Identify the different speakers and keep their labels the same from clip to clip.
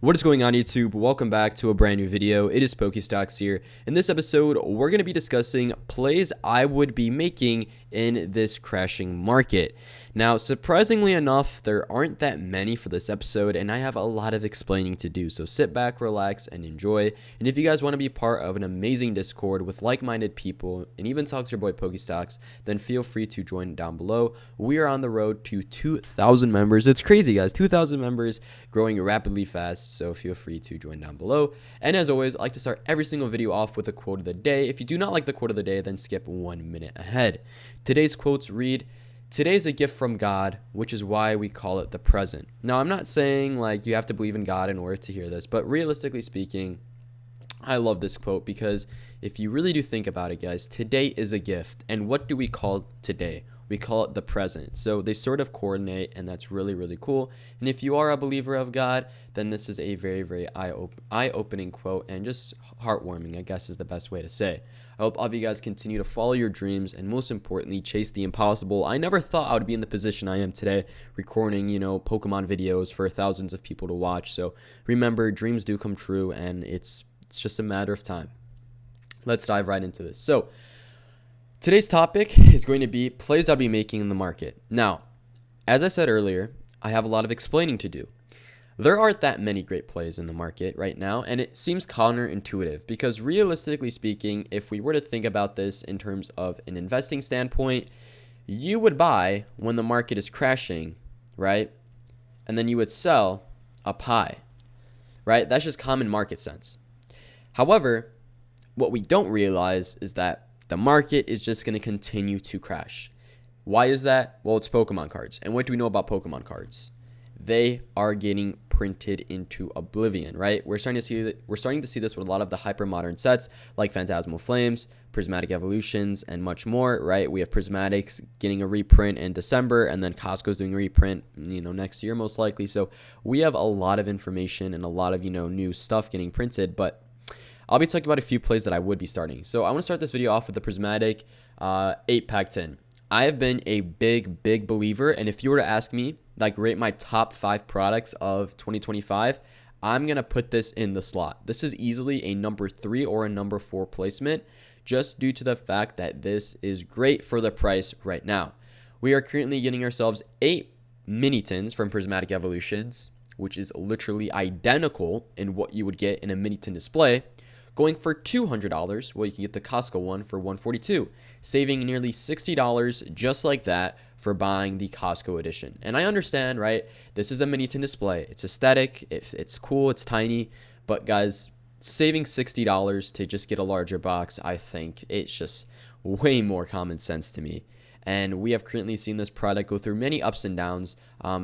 Speaker 1: What is going on, YouTube? Welcome back to a brand new video. It is Pokestocks here. In this episode, we're going to be discussing plays I would be making in this crashing market. Now, surprisingly enough, there aren't that many for this episode, and I have a lot of explaining to do. So sit back, relax, and enjoy. And if you guys want to be part of an amazing Discord with like-minded people, and even talk to your boy Pokestocks, then feel free to join down below. We are on the road to 2,000 members. It's crazy, guys. 2,000 members, growing rapidly fast. So feel free to join down below. And as always, I like to start every single video off with a quote of the day. If you do not like the quote of the day, then skip 1 minute ahead. Today's quotes read, "Today is a gift from God, which is why we call it the present." Now, I'm not saying like you have to believe in God in order to hear this, but realistically speaking, I love this quote because if you really do think about it, guys, today is a gift. And what do we call today? We call it the present. So they sort of coordinate, and that's really, really cool. And if you are a believer of God, then this is a very, very eye-opening quote and just heartwarming, I guess is the best way to say. I hope all of you guys continue to follow your dreams and most importantly, chase the impossible. I never thought I would be in the position I am today, recording, Pokemon videos for thousands of people to watch. So remember, dreams do come true, and it's just a matter of time. Let's dive right into this. So today's topic is going to be plays I'll be making in the market. Now, as I said earlier, I have a lot of explaining to do. There aren't that many great plays in the market right now, and it seems counterintuitive because realistically speaking, if we were to think about this in terms of an investing standpoint, you would buy when the market is crashing, right? And then you would sell up high, right? That's just common market sense. However, what we don't realize is that the market is just going to continue to crash. Why is that? Well, it's Pokemon cards. And what do we know about Pokemon cards? They are getting printed into oblivion, right? We're starting to see this with a lot of the hyper modern sets like Phantasmal Flames, Prismatic Evolutions, and much more, right? We have Prismatics getting a reprint in December, and then Costco's doing a reprint, next year most likely. So we have a lot of information and a lot of, new stuff getting printed, but I'll be talking about a few plays that I would be starting. So I want to start this video off with the Prismatic 8-pack tin. I have been a big believer, and if you were to ask me, rate my top 5 products of 2025, I'm going to put this in the slot. This is easily a number 3 or a number 4 placement, just due to the fact that this is great for the price right now. We are currently getting ourselves 8 mini tins from Prismatic Evolutions, which is literally identical in what you would get in a mini tin display, going for $200. Well, you can get the Costco one for $142, saving nearly $60 just like that for buying the Costco edition. And I understand, right? This is a mini tin display. It's aesthetic, it's cool, it's tiny, but guys, saving $60 to just get a larger box, I think it's just way more common sense to me. And we have currently seen this product go through many ups and downs,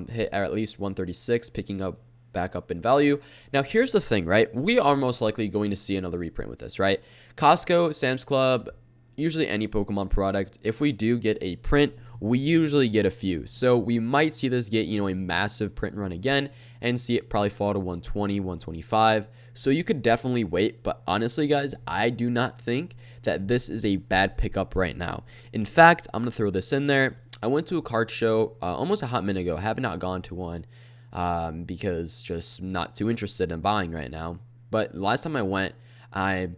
Speaker 1: hit at least 136, picking up back up in value. Now, here's the thing, right? We are most likely going to see another reprint with this, right? Costco, Sam's Club, usually any Pokemon product, if we do get a print, we usually get a few. So we might see this get, a massive print run again and see it probably fall to 120, 125. So you could definitely wait. But honestly, guys, I do not think that this is a bad pickup right now. In fact, I'm going to throw this in there. I went to a card show almost a hot minute ago. I have not gone to one. Because just not too interested in buying right now. But last time I went, I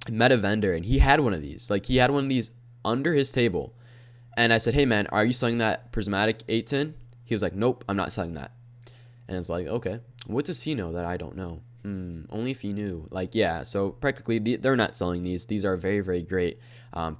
Speaker 1: met a vendor and he had one of these. He had one of these under his table. And I said, "Hey man, are you selling that Prismatic 8 tin?" He was like, "Nope, I'm not selling that." And it's like, okay, what does he know that I don't know? Only if he knew. Yeah, so practically they're not selling these. These are very, very great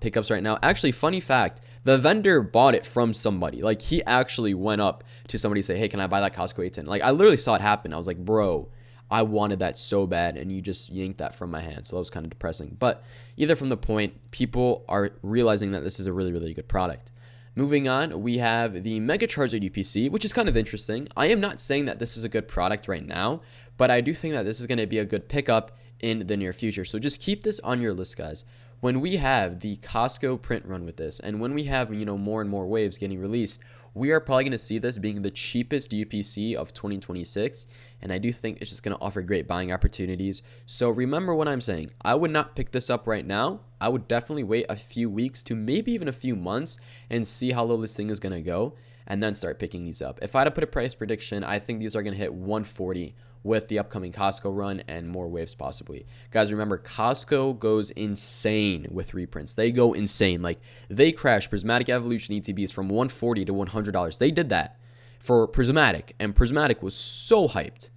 Speaker 1: pickups right now. Actually, funny fact, the vendor bought it from somebody. He actually went up to somebody and say, "Hey, can I buy that Costco 8 tin?" I literally saw it happen. I was like, bro, I wanted that so bad, and you just yanked that from my hand. So that was kind of depressing. But either from the point, people are realizing that this is a really, really good product. Moving on, we have the Mega Charizard UPC, which is kind of interesting. I am not saying that this is a good product right now, but I do think that this is going to be a good pickup in the near future. So just keep this on your list, guys. When we have the Costco print run with this, and when we have, more and more waves getting released, we are probably going to see this being the cheapest UPC of 2026, and I do think it's just going to offer great buying opportunities. So remember what I'm saying. I would not pick this up right now. I would definitely wait a few weeks to maybe even a few months and see how low this thing is going to go, and then start picking these up. If I had to put a price prediction, I think these are going to hit 140, with the upcoming Costco run and more waves possibly. Guys, remember, Costco goes insane with reprints. They go insane. Like, they crash Prismatic Evolution ETBs from $140 to $100. They did that for Prismatic, and Prismatic was so hyped.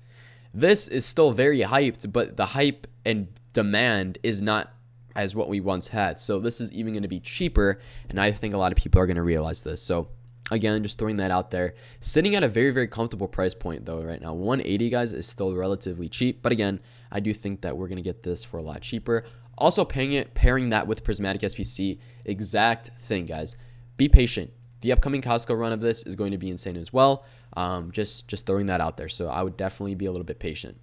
Speaker 1: This is still very hyped, but the hype and demand is not as what we once had. So this is even going to be cheaper, and I think a lot of people are going to realize this. So again, just throwing that out there. Sitting at a very, very comfortable price point, though, right now. 180, guys, is still relatively cheap. But again, I do think that we're going to get this for a lot cheaper. Also, pairing that with Prismatic SPC, exact thing, guys. Be patient. The upcoming Costco run of this is going to be insane as well. Just throwing that out there. So I would definitely be a little bit patient.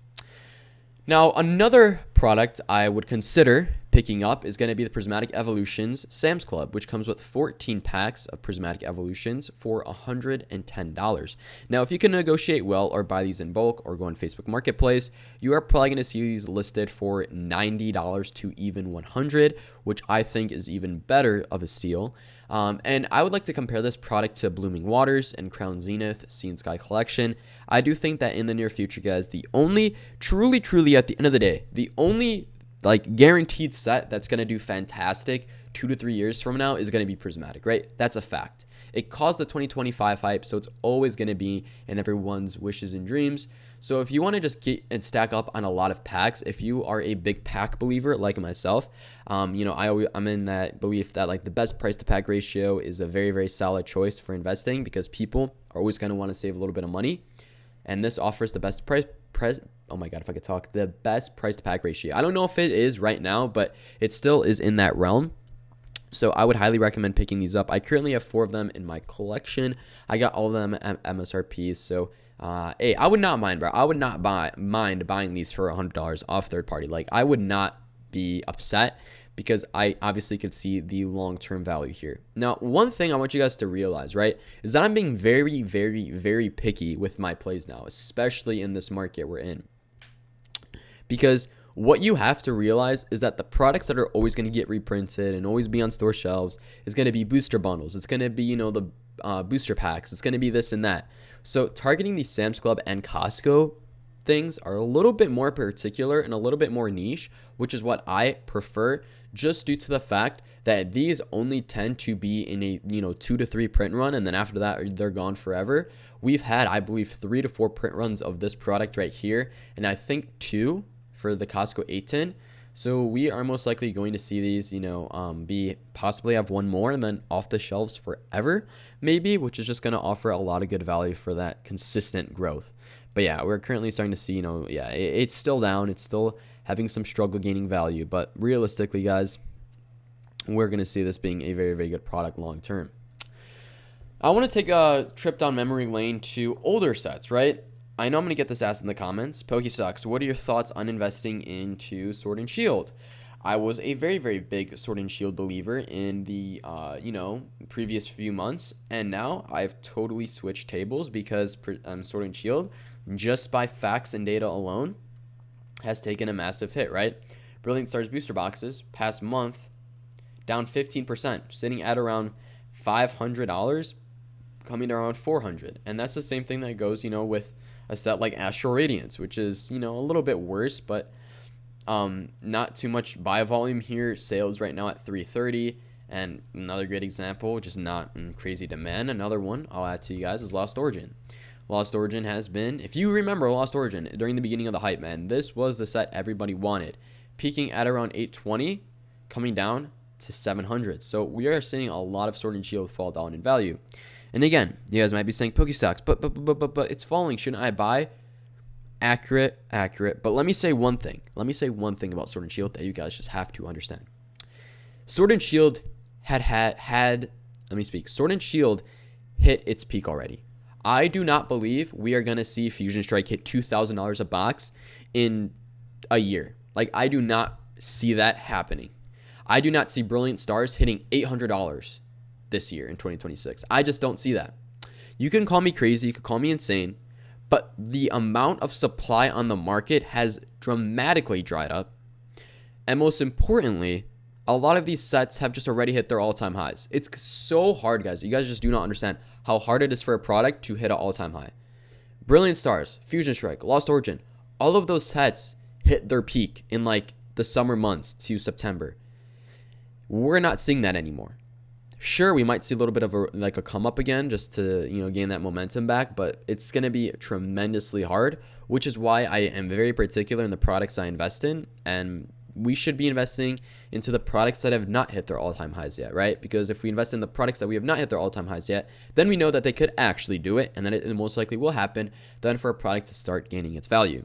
Speaker 1: Now, another product I would consider picking up is going to be the Prismatic Evolutions Sam's Club, which comes with 14 packs of Prismatic Evolutions for $110. Now, if you can negotiate well or buy these in bulk or go on Facebook Marketplace, you are probably going to see these listed for $90 to even $100, which I think is even better of a steal. And I would like to compare this product to Blooming Waters and Crown Zenith Sea and Sky Collection. I do think that in the near future, guys, the only truly at the end of the day, the only like guaranteed set that's going to do fantastic 2 to 3 years from now is going to be Prismatic, right? That's a fact. It caused the 2025 hype, so it's always going to be in everyone's wishes and dreams. So if you want to just get and stack up on a lot of packs, if you are a big pack believer like myself, you know, I'm in that belief that like the best price to pack ratio is a very, very solid choice for investing, because people are always going to want to save a little bit of money, and this offers the best oh my god, if I could talk, the best price to pack ratio. I don't know if it is right now, but it still is in that realm. So I would highly recommend picking these up. I currently have 4 of them in my collection. I got all of them at MSRP. So, hey, I would not mind, bro. I would not mind buying these for $100 off third party. Like, I would not be upset, because I obviously could see the long-term value here. Now, one thing I want you guys to realize, right, is that I'm being very, very, very picky with my plays now, especially in this market we're in. Because what you have to realize is that the products that are always going to get reprinted and always be on store shelves is going to be booster bundles. It's going to be, you know, the booster packs. It's going to be this and that. So targeting the Sam's Club and Costco things are a little bit more particular and a little bit more niche, which is what I prefer, just due to the fact that these only tend to be in a, you know, 2 to 3 print run, and then after that they're gone forever. We've had, I believe, 3 to 4 print runs of this product right here, and I think 2 for the Costco 810. So we are most likely going to see these, you know, possibly have 1 more and then off the shelves forever, maybe, which is just going to offer a lot of good value for that consistent growth. But yeah, we're currently starting to see, you know, yeah, it's still down. It's still having some struggle gaining value. But realistically, guys, we're going to see this being a very, very good product long term. I want to take a trip down memory lane to older sets, right? I know I'm going to get this asked in the comments. PokeSucks, what are your thoughts on investing into Sword and Shield? I was a very, very big Sword and Shield believer in the, you know, previous few months. And now I've totally switched tables, because Sword and Shield, just by facts and data alone, has taken a massive hit, right? Brilliant Stars booster boxes, past month, down 15%, sitting at around $500, coming to around $400. And that's the same thing that goes, you know, with a set like Astral Radiance, which is, you know, a little bit worse, but not too much buy volume here. Sales right now at 330. And another great example, just not in crazy demand. Another one I'll add to you guys is Lost Origin. Lost Origin has been, if you remember Lost Origin, during the beginning of the hype, man, this was the set everybody wanted. Peaking at around 820, coming down to 700. So we are seeing a lot of Sword and Shield fall down in value. And again, you guys might be saying, PokeStocks, but it's falling. Shouldn't I buy? Accurate. But let me say one thing. Let me say one thing about Sword and Shield that you guys just have to understand. Sword and Shield let me speak. Sword and Shield hit its peak already. I do not believe we are going to see Fusion Strike hit $2,000 a box in a year. Like, I do not see that happening. I do not see Brilliant Stars hitting $800 this year in 2026. I just don't see that. You can call me crazy, you can call me insane, but the amount of supply on the market has dramatically dried up. And most importantly, a lot of these sets have just already hit their all-time highs. It's so hard, guys. You guys just do not understand how hard it is for a product to hit an all-time high. Brilliant Stars, Fusion Strike, Lost Origin, all of those sets hit their peak in like the summer months to September. We're not seeing that anymore. Sure, we might see a little bit of a come up again just to, gain that momentum back, but it's going to be tremendously hard, which is why I am very particular in the products I invest in, and we should be investing into the products that have not hit their all-time highs yet, right? Because if we invest in the products that we have not hit their all-time highs yet, then we know that they could actually do it, and then it most likely will happen then for a product to start gaining its value.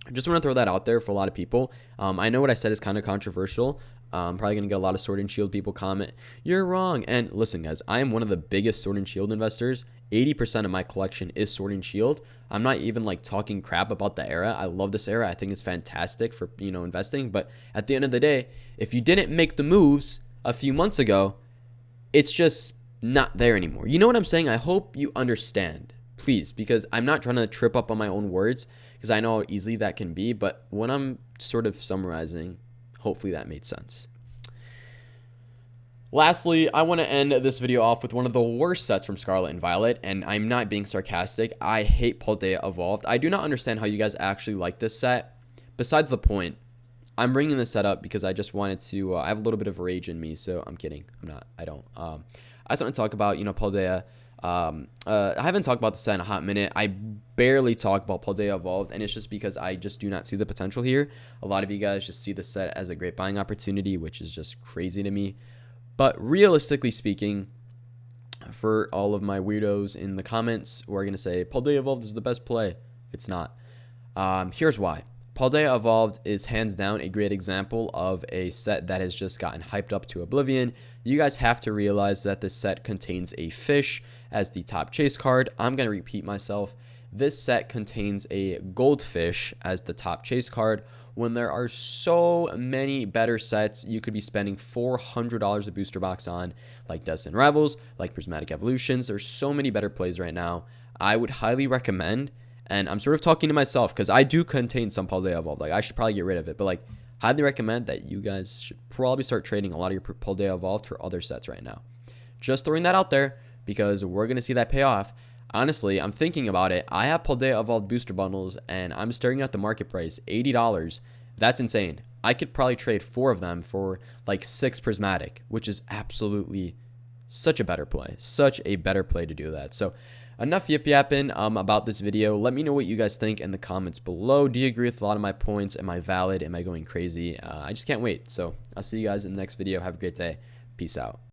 Speaker 1: I just want to throw that out there for a lot of people. I know what I said is kind of controversial. I'm probably going to get a lot of Sword and Shield people comment, "You're wrong." And listen, guys, I am one of the biggest Sword and Shield investors. 80% of my collection is Sword and Shield. I'm not even like talking crap about the era. I love this era. I think it's fantastic for, investing. But at the end of the day, if you didn't make the moves a few months ago, it's just not there anymore. You know what I'm saying? I hope you understand, please, because I'm not trying to trip up on my own words, because I know how easy that can be. But when I'm sort of summarizing, hopefully that made sense. Lastly, I want to end this video off with one of the worst sets from Scarlet and Violet, and I'm not being sarcastic. I hate Paldea Evolved. I do not understand how you guys actually like this set. Besides the point, I'm bringing this set up because I just wanted to, I have a little bit of rage in me, so I'm kidding. I don't. I just want to talk about, Paldea. I haven't talked about the set in a hot minute. I barely talk about Paldea Evolved, and it's just because I just do not see the potential here. A lot of you guys just see the set as a great buying opportunity, which is just crazy to me. But realistically speaking, for all of my weirdos in the comments who are going to say Paldea Evolved is the best play, it's not. Here's why. Paldea Evolved is hands down a great example of a set that has just gotten hyped up to oblivion. You guys have to realize that this set contains a fish as the top chase card. I'm going to repeat myself. This set contains a goldfish as the top chase card, when there are so many better sets you could be spending $400 a booster box on, like Destined Rivals, like Prismatic Evolutions. There's so many better plays right now. I would highly recommend, and I'm sort of talking to myself because I do contain some Paldea Evolved. Like, I should probably get rid of it, but like, highly recommend that you guys should probably start trading a lot of your Paldea Evolved for other sets right now. Just throwing that out there because we're going to see that pay off. Honestly, I'm thinking about it. I have Paldea Evolved booster bundles, and I'm staring at the market price, $80. That's insane. I could probably trade 4 of them for like 6 Prismatic, which is absolutely such a better play. Such a better play to do that. So enough yip-yapping about this video. Let me know what you guys think in the comments below. Do you agree with a lot of my points? Am I valid? Am I going crazy? I just can't wait. So I'll see you guys in the next video. Have a great day. Peace out.